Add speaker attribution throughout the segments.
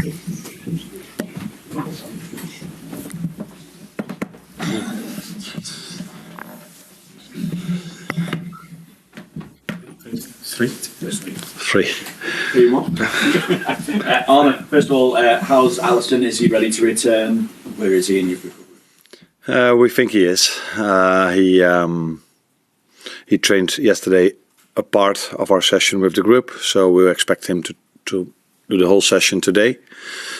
Speaker 1: Three more. Arne, first of all, how's Alisson? Is he ready to return? Where is he in your recovery?
Speaker 2: We think he is. He trained yesterday a part of our session with the group, so we expect him to do the whole session today.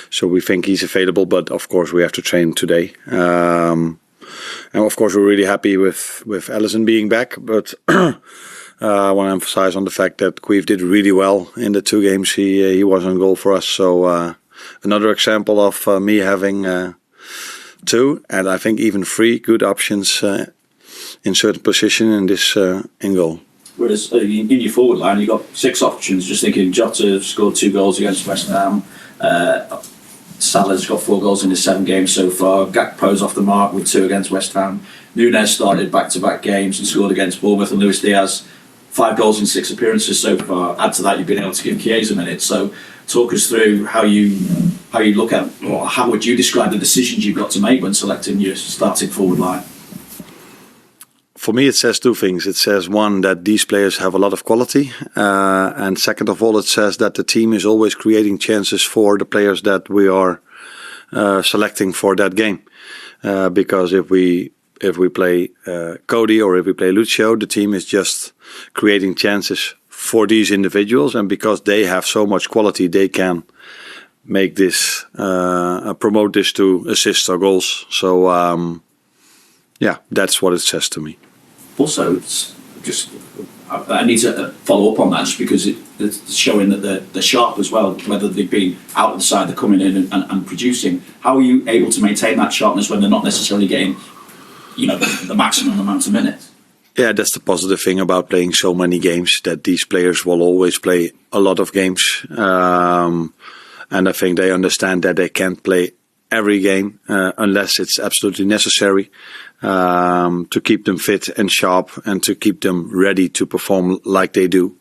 Speaker 2: So we think he's available, but of course we have to train today. And of course we're really happy with Alisson being back, but I want to emphasize on the fact that Queeve did really well in the 2 games he was on goal for us. So another example of me having 2 and I think even 3 good options in certain position in this in goal.
Speaker 1: Whereas in your forward line, you've got 6 options. Just thinking, Jota scored 2 goals against West Ham. Salah's got 4 goals in his 7 games so far. Gakpo's off the mark with 2 against West Ham. Nunez started back-to-back games and scored against Bournemouth, and Luis Diaz 5 goals in 6 appearances so far. Add to that, you've been able to give Chiesa minutes. So talk us through how you look at, or how would you describe the decisions you've got to make when selecting your starting forward line?
Speaker 2: For me, it says 2 things. It says, one, that these players have a lot of quality. And second of all, it says that the team is always creating chances for the players that we are selecting for that game. Because if we play Cody or if we play Lucio, the team is just creating chances for these individuals. And because they have so much quality, they can make this, promote this to assists or goals. So, yeah, that's what it says to me.
Speaker 1: Also, it's just, I need to follow up on that just because it's showing that they're sharp as well, whether they've been out of the side, they're coming in and producing. How are you able to maintain that sharpness when they're not necessarily getting, the maximum amount of minutes?
Speaker 2: Yeah, that's the positive thing about playing so many games, that these players will always play a lot of games. And I think they understand that they can't play every game unless it's absolutely necessary. To keep them fit and sharp and to keep them ready to perform like they do.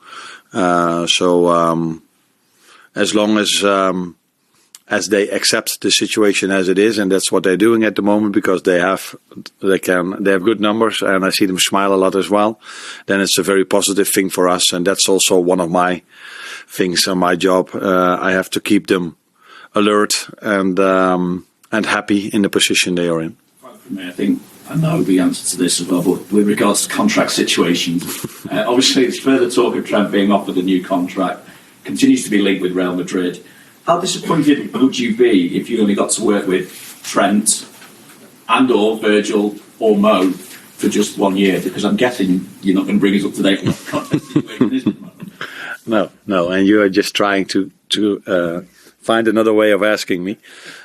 Speaker 2: So as long as they accept the situation as it is, and that's what they're doing at the moment, because they have good numbers, and I see them smile a lot as well, then it's a very positive thing for us, and that's also one of my things on my job. I have to keep them alert and happy in the position they are in.
Speaker 1: I think I know the answer to this as well, but with regards to contract situations, obviously there's further talk of Trent being offered a new contract, continues to be linked with Real Madrid. How disappointed would you be if you only got to work with Trent and or Virgil or Mo for just 1 year? Because I'm guessing you're not going to bring us up to date on what the contract situation is at the moment.
Speaker 2: No, and you are just trying to find another way of asking me.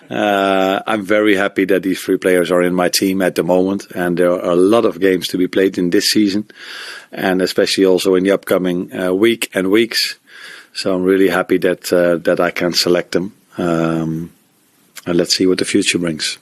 Speaker 2: I'm very happy that these 3 players are in my team at the moment, and there are a lot of games to be played in this season, and especially also in the upcoming week and weeks. So I'm really happy that I can select them, and let's see what the future brings.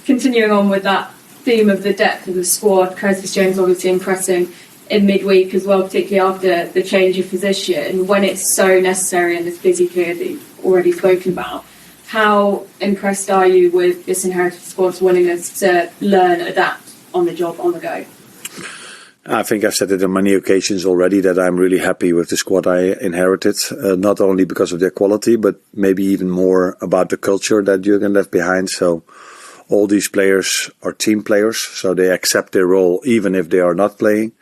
Speaker 3: Continuing on with that theme of the depth of the squad, Curtis Jones obviously impressing in midweek as well, particularly after the change of position, when it's so necessary in this busy period that you've already spoken about. How impressed are you with this inherited squad's willingness to learn, adapt on the job, on the go?
Speaker 2: I think I've said it on many occasions already that I'm really happy with the squad I inherited, not only because of their quality, but maybe even more about the culture that Jurgen left behind. So all these players are team players, so they accept their role even if they are not playing.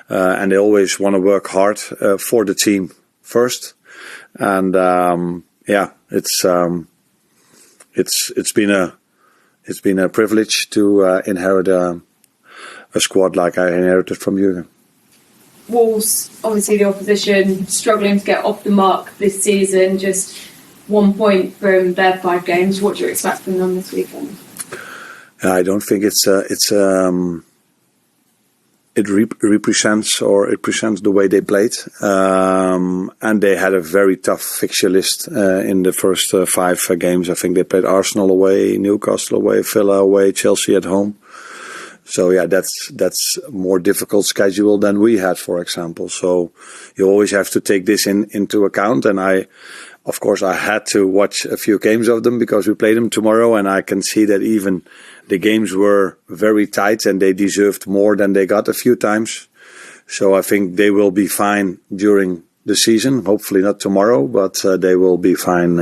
Speaker 2: And they always want to work hard for the team first. And it's been a privilege to inherit a squad like I inherited from Jurgen.
Speaker 3: Wolves, obviously the opposition, struggling to get off the mark this season, just 1 point from their 5 games. What do you expect from them this weekend?
Speaker 2: I don't think it represents the way they played, and they had a very tough fixture list in the first 5 games. I think they played Arsenal away, Newcastle away, Villa away, Chelsea at home. So yeah, that's a more difficult schedule than we had, for example. So you always have to take this into account, and of course, I had to watch a few games of them because we play them tomorrow, and I can see that even the games were very tight and they deserved more than they got a few times. So I think they will be fine during the season. Hopefully not tomorrow, but they will be fine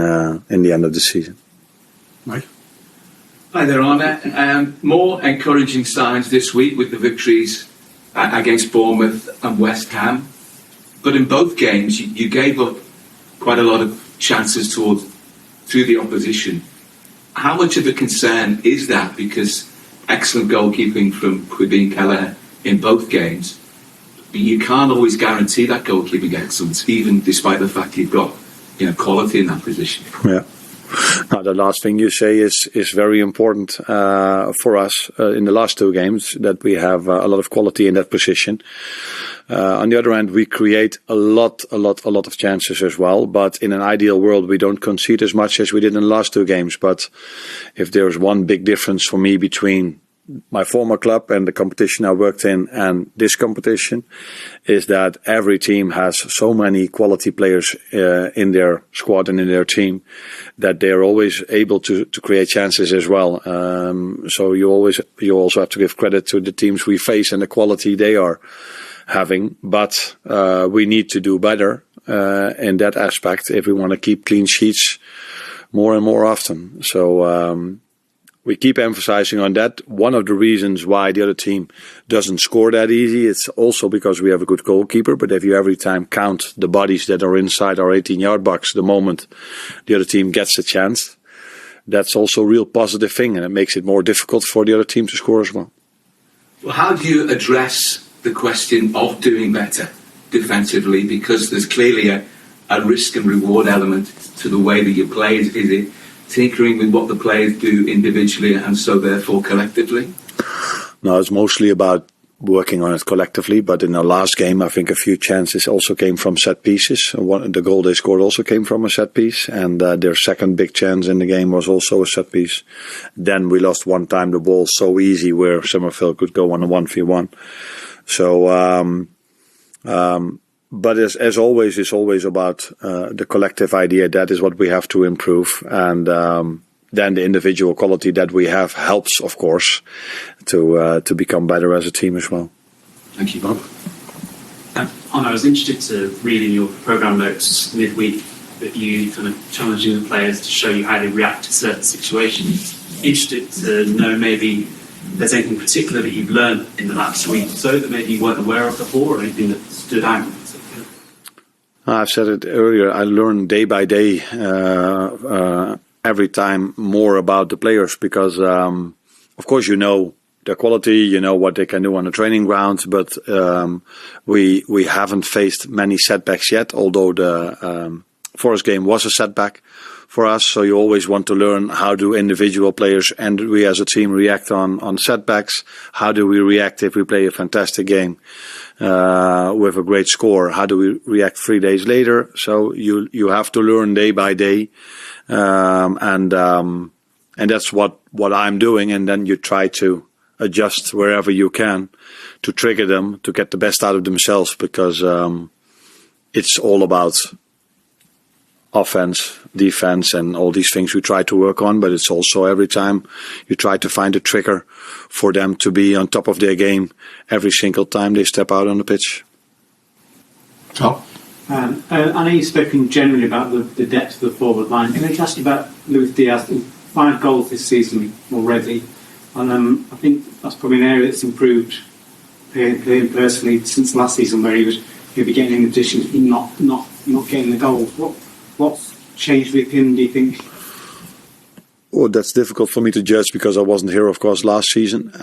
Speaker 2: in the end of the season.
Speaker 4: Mike?
Speaker 5: Hi there, Arne. More encouraging signs this week with the victories against Bournemouth and West Ham. But in both games, you gave up quite a lot of chances through the opposition. How much of a concern is that? Because excellent goalkeeping from Quibin Keller in both games, but you can't always guarantee that goalkeeping excellence, even despite the fact you've got quality in that position.
Speaker 2: Yeah. Now, the last thing you say is very important for us in the last two games, that we have a lot of quality in that position. On the other hand, we create a lot of chances as well. But in an ideal world, we don't concede as much as we did in the last two games. But if there's one big difference for me between my former club and the competition I worked in and this competition, is that every team has so many quality players in their squad and in their team that they're always able to create chances as well. So you also have to give credit to the teams we face and the quality they are having, but we need to do better in that aspect if we want to keep clean sheets more and more often. So we keep emphasizing on that. One of the reasons why the other team doesn't score that easy, it's also because we have a good goalkeeper. But if you every time count the bodies that are inside our 18-yard box the moment the other team gets a chance, that's also a real positive thing, and it makes it more difficult for the other team to score as well.
Speaker 5: Well, how do you address the question of doing better defensively? Because there's clearly a risk and reward element to the way that you play. Is it tinkering with what the players do individually and so therefore collectively?
Speaker 2: No, it's mostly about working on it collectively. But in our last game, I think a few chances also came from set pieces. The goal they scored also came from a set piece, and their second big chance in the game was also a set piece. Then we lost one time the ball so easy where Summerfield could go on a 1v1. So, but as always, it's always about the collective idea. That is what we have to improve, and then the individual quality that we have helps, of course, to become better as a team as well.
Speaker 4: Thank you, Bob.
Speaker 6: Arne, I was interested to read in your programme notes midweek that you kind of challenging the players to show you how they react to certain situations. Interested to know maybe if there's anything particular that you've learned in the last week or so that maybe you weren't aware of before, or anything that stood out in particular?
Speaker 2: I've said it earlier, I learn day by day every time more about the players because, of course, you know their quality, you know what they can do on the training ground, but we haven't faced many setbacks yet, although the Forest game was a setback for us. So you always want to learn how do individual players and we as a team react on setbacks. How do we react if we play a fantastic game with a great score? How do we react 3 days later? So you have to learn day by day, and that's what I'm doing. And then you try to adjust wherever you can to trigger them to get the best out of themselves, because it's all about offense, defense, and all these things we try to work on, but it's also every time you try to find a trigger for them to be on top of their game every single time they step out on the pitch.
Speaker 4: Top.
Speaker 7: I know you've spoken generally about the depth of the forward line. Can I just ask you about Luis Diaz? 5 goals this season already, and I think that's probably an area that's improved him personally since last season, where he was maybe getting in additions, not getting the goals. What's changed with him, do you think?
Speaker 2: Oh, that's difficult for me to judge because I wasn't here, of course, last season.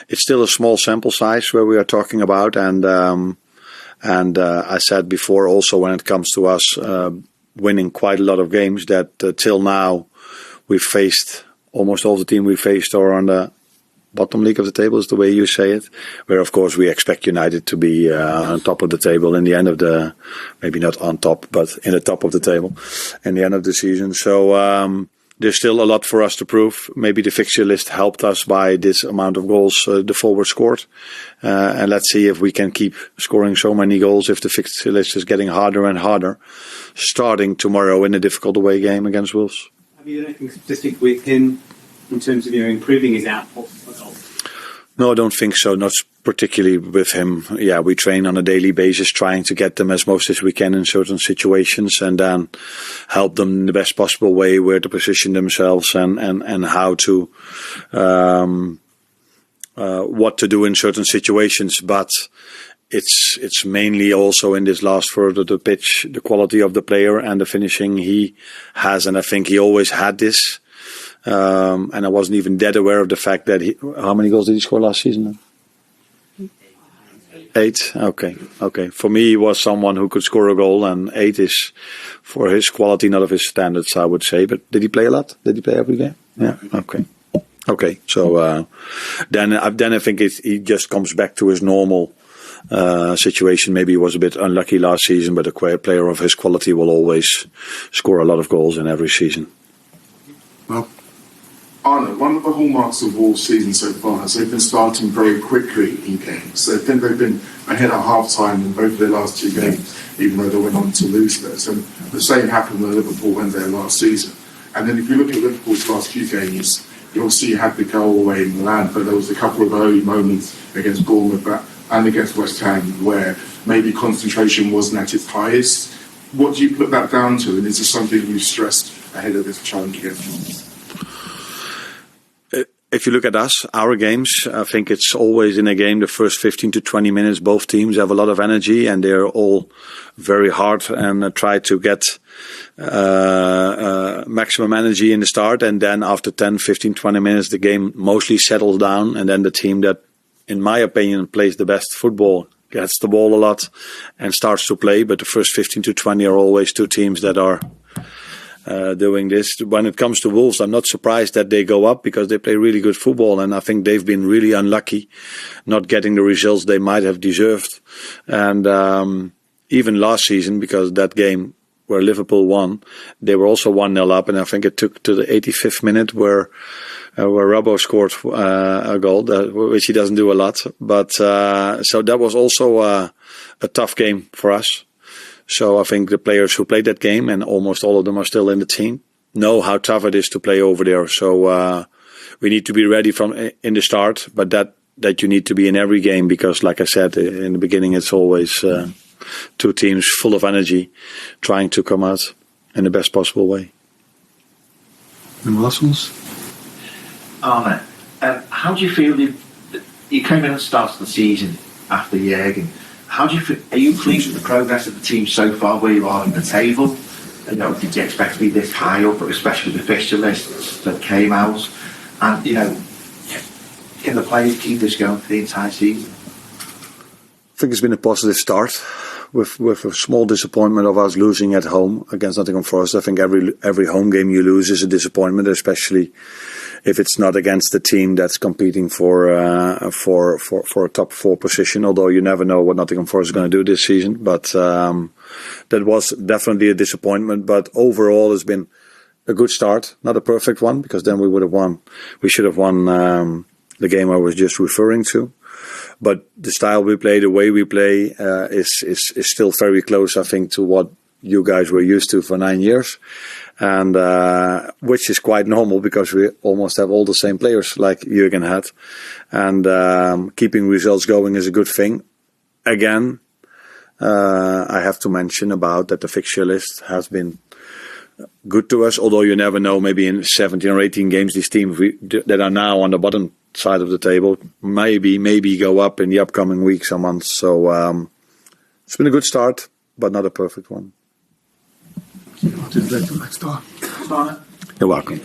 Speaker 2: It's still a small sample size where we are talking about, and I said before also when it comes to us winning quite a lot of games that till now we've faced almost all the team we faced are on the bottom league of the table, is the way you say it, where of course we expect United to be on top of the table in the end of the, maybe not on top, but in the top of the table in the end of the season. So there's still a lot for us to prove. Maybe the fixture list helped us by this amount of goals the forward scored. And let's see if we can keep scoring so many goals if the fixture list is getting harder and harder, starting tomorrow in a difficult away game against Wolves.
Speaker 7: Have you done anything specific with him in terms of improving his output for goal?
Speaker 2: No, I don't think so. Not particularly with him. Yeah, we train on a daily basis, trying to get them as most as we can in certain situations, and then help them in the best possible way where to position themselves and how to what to do in certain situations. But it's mainly also in this last third of the pitch, the quality of the player and the finishing he has, and I think he always had this. And I wasn't even that aware of the fact that how many goals did he score last season? 8. Okay. For me, he was someone who could score a goal, and 8 is for his quality, not of his standards, I would say. But did he play a lot? Did he play every game? Yeah. Okay. So then I think he just comes back to his normal situation. Maybe he was a bit unlucky last season, but a player of his quality will always score a lot of goals in every season.
Speaker 4: Well,
Speaker 8: Arne, one of the hallmarks of Wolves' season so far is they've been starting very quickly in games. I think they've been ahead at half-time in both of their last 2 games, even though they went on to lose those. And the same happened when Liverpool went there last season. And then if you look at Liverpool's last few games, you obviously had the goal away in Milan, but there was a couple of early moments against Bournemouth and against West Ham where maybe concentration wasn't at its highest. What do you put that down to, and is this something you've stressed ahead of this challenge against Wolves?
Speaker 2: If you look at us, our games, I think it's always in a game, the first 15 to 20 minutes, both teams have a lot of energy and they're all very hard and try to get maximum energy in the start. And then after 10, 15, 20 minutes, the game mostly settles down. And then the team that, in my opinion, plays the best football gets the ball a lot and starts to play. But the first 15 to 20 are always 2 teams that are doing this. When it comes to Wolves, I'm not surprised that they go up because they play really good football, and I think they've been really unlucky not getting the results they might have deserved. And even last season, because that game where Liverpool won, they were also 1-0 up, and I think it took to the 85th minute where Robbo scored a goal, which he doesn't do a lot. But so that was also a tough game for us. So I think the players who played that game, and almost all of them are still in the team, know how tough it is to play over there. So we need to be ready from in the start, but that you need to be in every game because, like I said in the beginning, it's always 2 teams full of energy trying to come out in the best possible way.
Speaker 4: any last ones?
Speaker 9: Arne, how do you feel you came in at the start of the season after Jürgen? How do you feel? Are you pleased with the progress of the team so far, where you are in the table? Did you expect to be this high up, especially with the fixture lists that came out? And can the players keep this going for the entire season?
Speaker 2: I think it's been a positive start, with a small disappointment of us losing at home against Nottingham Forest. I think every home game you lose is a disappointment, especially if it's not against the team that's competing for a top 4 position. Although you never know what Nottingham Forest is going to do this season, but that was definitely a disappointment. But overall, it's been a good start, not a perfect one, because then we would have won. We should have won the game I was just referring to. But the style we play, the way we play, is still very close, I think, to what you guys were used to for 9 years, and which is quite normal because we almost have all the same players like Jürgen had, and keeping results going is a good thing. Again, I have to mention about that the fixture list has been good to us, although you never know, maybe in 17 or 18 games these teams that are now on the bottom side of the table maybe go up in the upcoming weeks or months. So it's been a good start, but not a perfect one.
Speaker 4: I'll do it later next time.
Speaker 2: You're welcome.